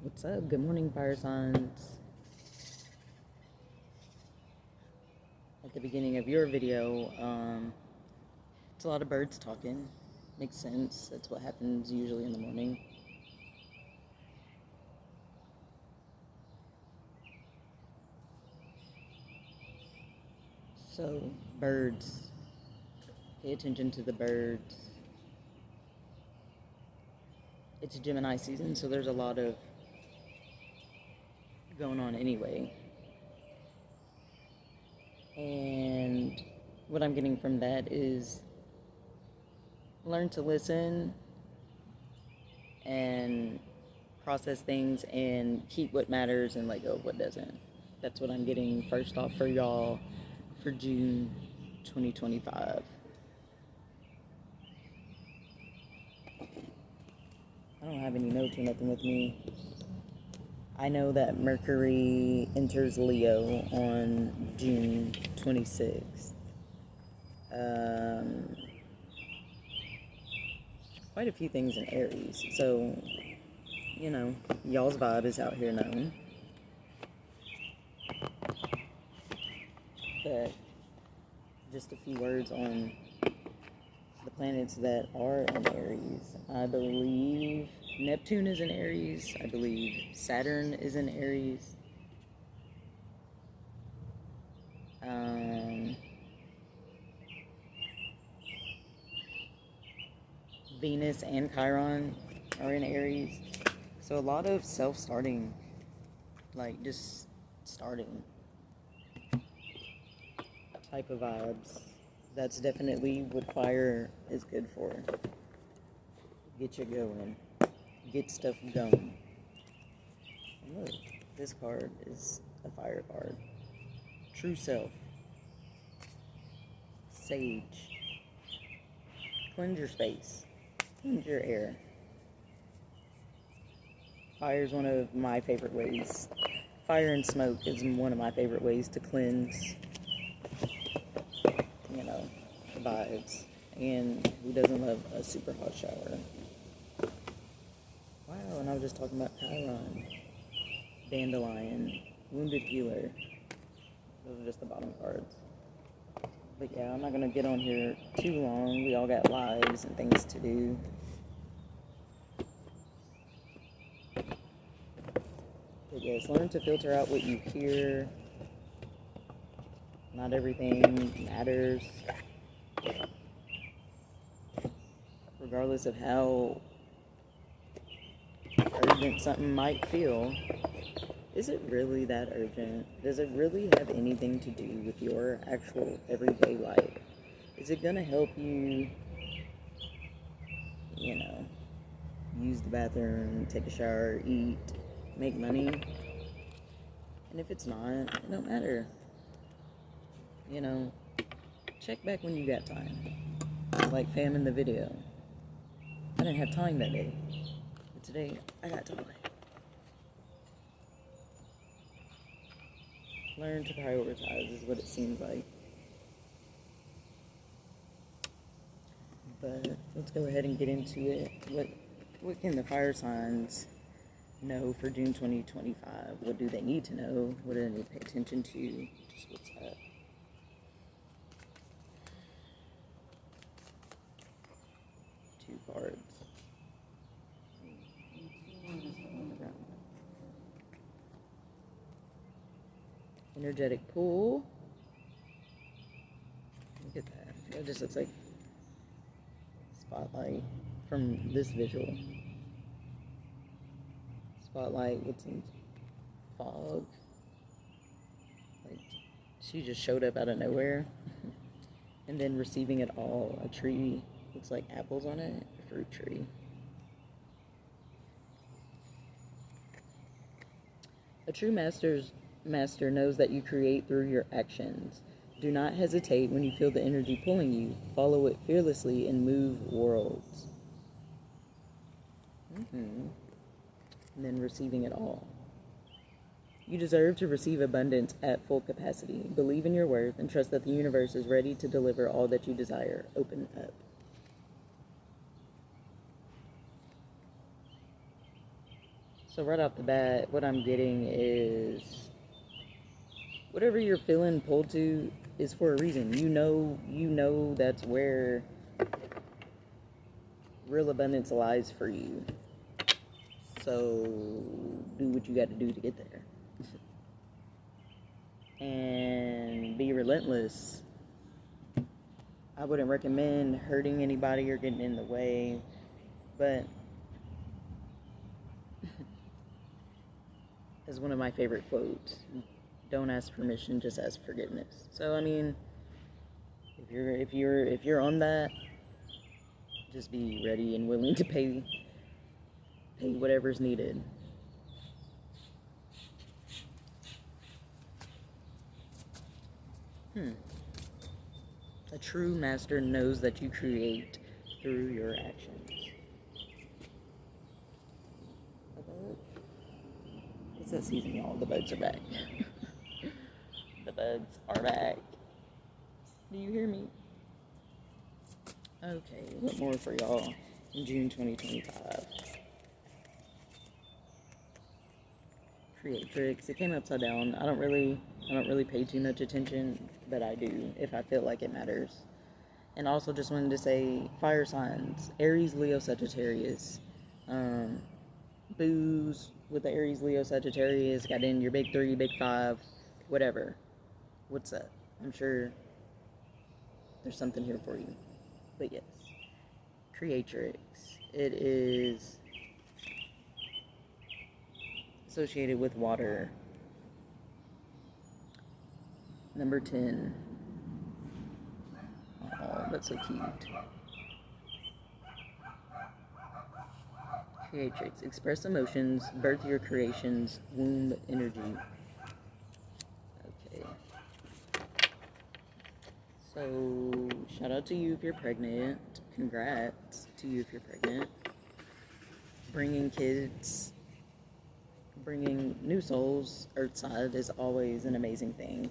What's up? Good morning, fire signs. At the beginning of your video, it's a lot of birds talking. Makes sense. That's what happens usually in the morning. So, birds. Pay attention to the birds. It's Gemini season, so there's a lot of going on anyway. And what I'm getting from that is learn to listen and process things and keep what matters and let go of what doesn't. That's what I'm getting first off for y'all for June 2025. I don't have any notes or nothing with me. I know that Mercury enters Leo on June 26th. Quite a few things in Aries. So, y'all's vibe is out here known. But just a few words on the planets that are in Aries. I believe Neptune is in Aries. I believe Saturn is in Aries. Venus and Chiron are in Aries. So a lot of self-starting, like just starting type of vibes. That's definitely what fire is good for. Get you going. Get stuff going. And look, this card is a fire card. True self. Sage. Cleanse your space. Cleanse your air. Fire is one of my favorite ways. Fire and smoke is one of my favorite ways to cleanse, vibes. And who doesn't love a super hot shower? Wow, and I was just talking about Chiron, Dandelion, Wounded Healer. Those are just the bottom cards. But yeah, I'm not going to get on here too long. We all got lives and things to do. But yes, learn to filter out what you hear. Not everything matters. Regardless of how urgent something might feel, is it really that urgent? Does it really have anything to do with your actual everyday life? Is it going to help you, use the bathroom, take a shower, eat, make money? And if it's not, it don't matter. Check back when you got time. Like fam in the video. I didn't have time that day. But today, I got time. Learn to prioritize is what it seems like. But let's go ahead and get into it. What can the fire signs know for June 2025? What do they need to know? What do they need to pay attention to? Just what's up. Two cards. Energetic pool. Look at that. That just looks like spotlight from this visual. Spotlight with some fog. Like she just showed up out of nowhere. And then receiving it all. A tree looks like apples on it. A fruit tree. A true master knows that you create through your actions. Do not hesitate when you feel the energy pulling you. Follow it fearlessly and move worlds. And then receiving it all. You deserve to receive abundance at full capacity. Believe in your worth and trust that the universe is ready to deliver all that you desire. Open up. So right off the bat, what I'm getting is whatever you're feeling pulled to is for a reason. You know that's where real abundance lies for you. So do what you got to do to get there. And be relentless. I wouldn't recommend hurting anybody or getting in the way, but as one of my favorite quotes, don't ask permission, just ask forgiveness. So I mean, if you're on that, just be ready and willing to pay whatever's needed. A true master knows that you create through your actions. It's that season, y'all. The bugs are back. The bugs are back. Do you hear me? Okay, what more for y'all in June 2025? Creatrix. It came upside down. I don't really pay too much attention, but I do if I feel like it matters. And also just wanted to say fire signs: Aries, Leo, Sagittarius. Booze with the Aries, Leo, Sagittarius. Got in your big three, big five, whatever. What's up? I'm sure there's something here for you. But yes, Creatrix. It is associated with water. Number 10. Oh, that's so cute. Creatrix. Express emotions, birth your creations, womb energy. Okay. So, shout out to you if you're pregnant. Congrats to you if you're pregnant. Bringing kids, bringing new souls earthside is always an amazing thing.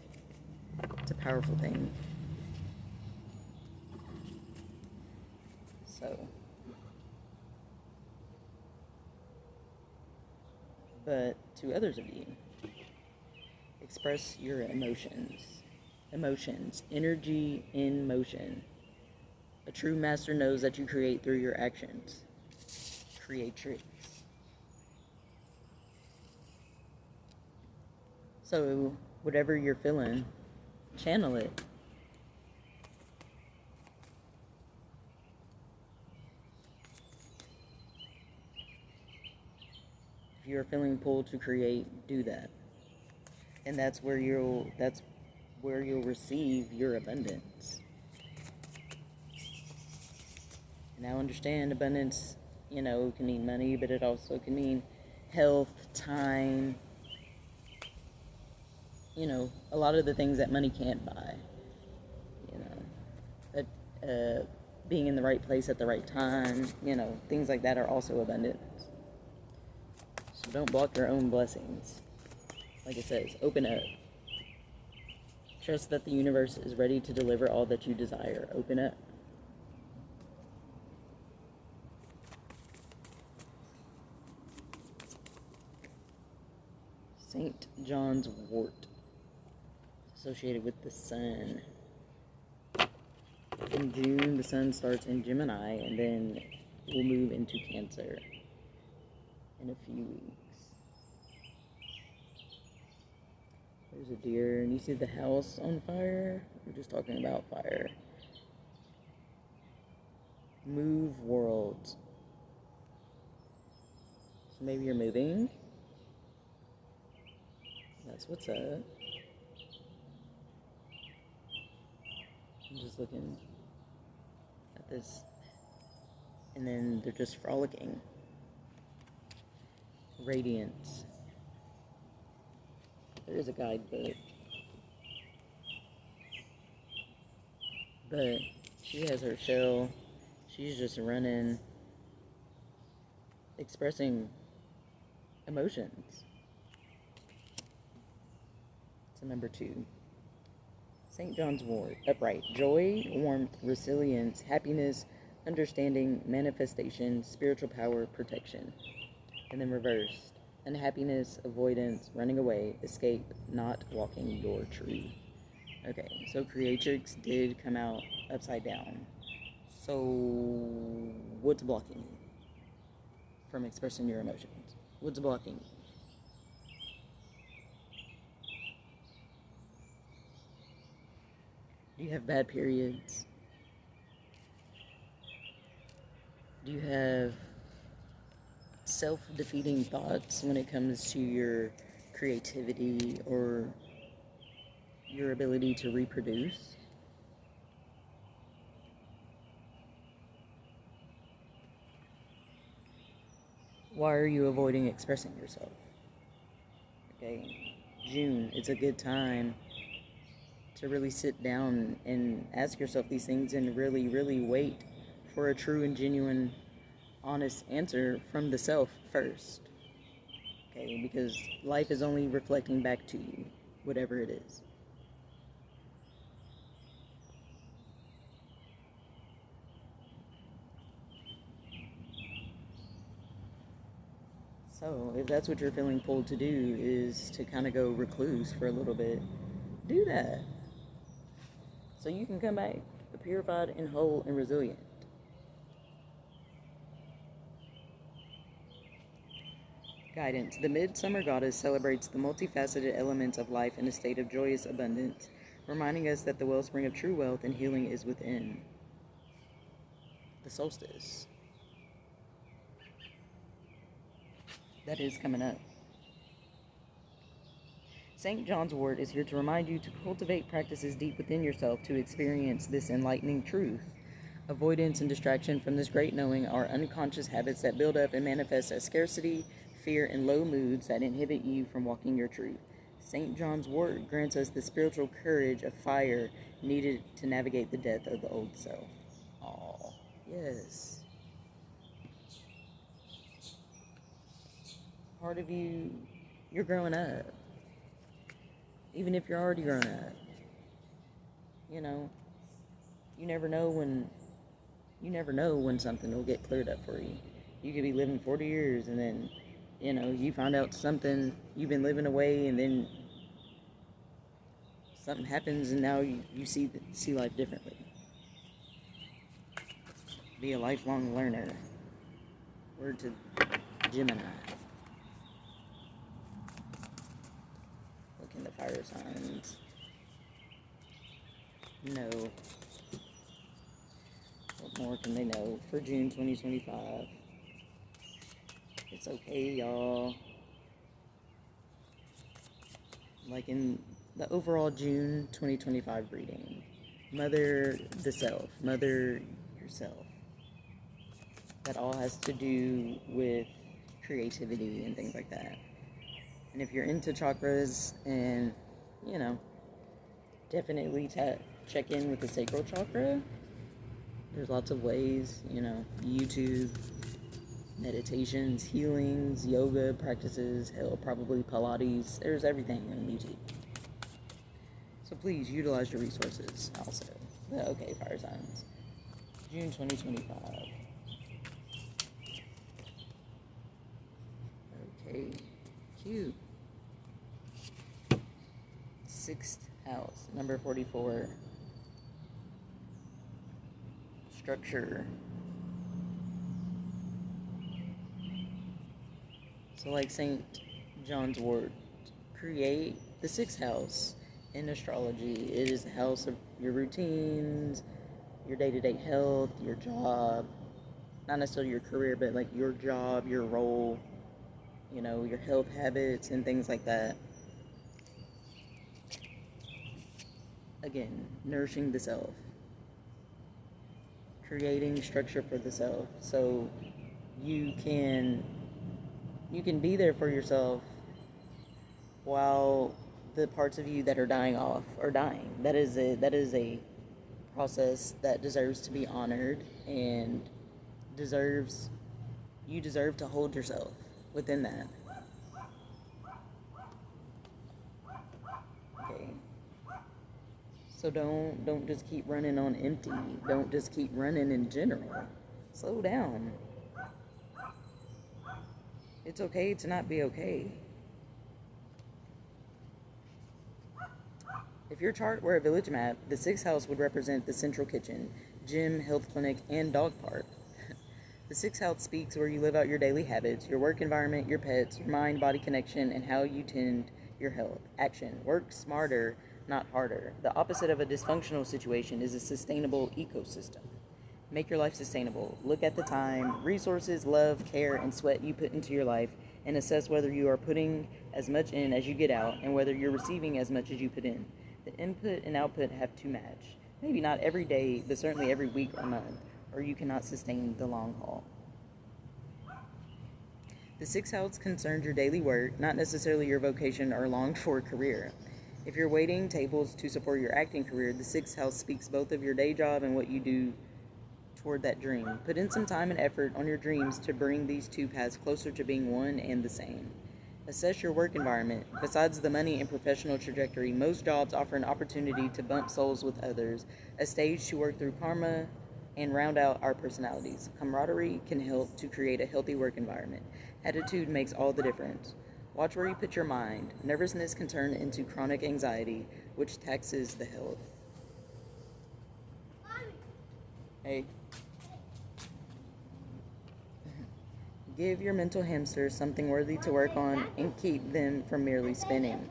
It's a powerful thing. So, but to others of you, express your emotions. Emotions, energy in motion. A true master knows that you create through your actions. Creatrix. So, whatever you're feeling, channel it. If you're feeling pulled to create, do that. And that's where you'll receive your abundance. Now understand abundance, can mean money, but it also can mean health, time, a lot of the things that money can't buy. Being in the right place at the right time, things like that are also abundance. So don't block your own blessings. Like it says, open up. Trust that the universe is ready to deliver all that you desire. Open up. St. John's wort, associated with the sun. In June, the sun starts in Gemini, and then we'll move into Cancer in a few weeks. There's a deer, and you see the house on fire? We're just talking about fire. Move worlds. So maybe you're moving. That's what's up. I'm just looking at this. And then they're just frolicking. Radiance. There is a guidebook. But she has her shell. She's just running, expressing emotions. So number 2. St. John's wort, upright. Joy, warmth, resilience, happiness, understanding, manifestation, spiritual power, protection. And then reversed. unhappiness, avoidance, running away, escape, not walking your truth. Okay, so Creatrix did come out upside down. So, what's blocking you from expressing your emotions? What's blocking you? Do you have bad periods? Do you have self-defeating thoughts when it comes to your creativity or your ability to reproduce? Why are you avoiding expressing yourself? Okay, June, it's a good time to really sit down and ask yourself these things and really, really wait for a true and genuine, honest answer from the self first. Okay, because life is only reflecting back to you, whatever it is. So, if that's what you're feeling pulled to do, is to kind of go recluse for a little bit, do that. So you can come back purified and whole and resilient. Guidance. The Midsummer Goddess celebrates the multifaceted elements of life in a state of joyous abundance, reminding us that the wellspring of true wealth and healing is within. The solstice. That is coming up. St. John's wort is here to remind you to cultivate practices deep within yourself to experience this enlightening truth. Avoidance and distraction from this great knowing are unconscious habits that build up and manifest as scarcity, fear, and low moods that inhibit you from walking your truth. St. John's wort grants us the spiritual courage of fire needed to navigate the death of the old self. Oh, yes. Part of you, you're growing up. Even if you're already grown up. You know, you never know when something will get cleared up for you. You could be living 40 years and then, you find out something, you've been living away, and then something happens and now you see life differently. Be a lifelong learner. Word to Gemini. Look in the fire signs. No. What more can they know for June 2025? It's okay, y'all. Like in the overall June 2025 reading, mother the self, mother yourself. That all has to do with creativity and things like that. And if you're into chakras and, definitely check in with the sacral chakra. There's lots of ways, YouTube, meditations, healings, yoga practices, hell, probably Pilates. There's everything on YouTube. So please utilize your resources also. Okay, fire signs. June 2025. Okay, cute. 6th house, number 44. Structure. So like St. John's wort, create the 6th house in astrology. It is the house of your routines, your day-to-day health, your job, not necessarily your career, but like your job, your role, your health habits and things like that. Again, nourishing the self. Creating structure for the self so you can be there for yourself while the parts of you that are dying off are dying. That is a process that deserves to be honored and you deserve to hold yourself within that. Okay. So don't just keep running on empty. Don't just keep running in general. Slow down. It's okay to not be okay. If your chart were a village map, the sixth house would represent the central kitchen, gym, health clinic, and dog park. The sixth house speaks where you live out your daily habits, your work environment, your pets, your mind-body connection, and how you tend your health. Action. Work smarter, not harder. The opposite of a dysfunctional situation is a sustainable ecosystem. Make your life sustainable. Look at the time, resources, love, care, and sweat you put into your life, and assess whether you are putting as much in as you get out and whether you're receiving as much as you put in. The input and output have to match. Maybe not every day, but certainly every week or month, or you cannot sustain the long haul. The sixth house concerns your daily work, not necessarily your vocation or longed for career. If you're waiting tables to support your acting career, the sixth house speaks both of your day job and what you do toward that dream. Put in some time and effort on your dreams to bring these two paths closer to being one and the same. Assess your work environment. Besides the money and professional trajectory, most jobs offer an opportunity to bump souls with others, a stage to work through karma and round out our personalities. Camaraderie can help to create a healthy work environment. Attitude makes all the difference. Watch where you put your mind. Nervousness can turn into chronic anxiety, which taxes the health. Hey. Give your mental hamsters something worthy to work on and keep them from merely spinning.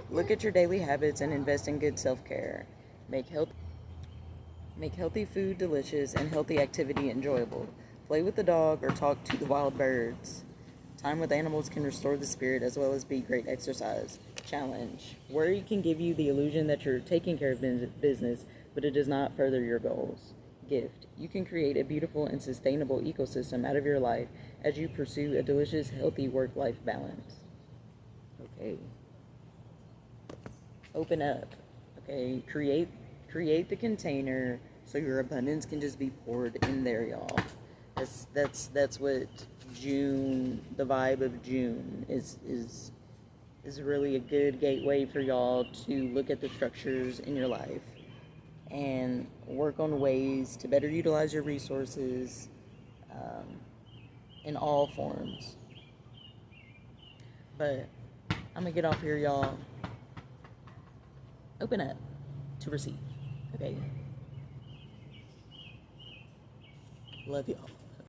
Look at your daily habits and invest in good self-care. Make healthy food delicious and healthy activity enjoyable. Play with the dog or talk to the wild birds. Time with animals can restore the spirit as well as be great exercise. Challenge. Worry can give you the illusion that you're taking care of business, but it does not further your goals. Gift. You can create a beautiful and sustainable ecosystem out of your life as you pursue a delicious, healthy work-life balance. Okay. Open up. Okay. Create the container so your abundance can just be poured in there, y'all. That's what June, the vibe of June is really a good gateway for y'all to look at the structures in your life and work on ways to better utilize your resources in all forms. But I'm gonna get off here, y'all. Open up to receive. Okay. Love y'all.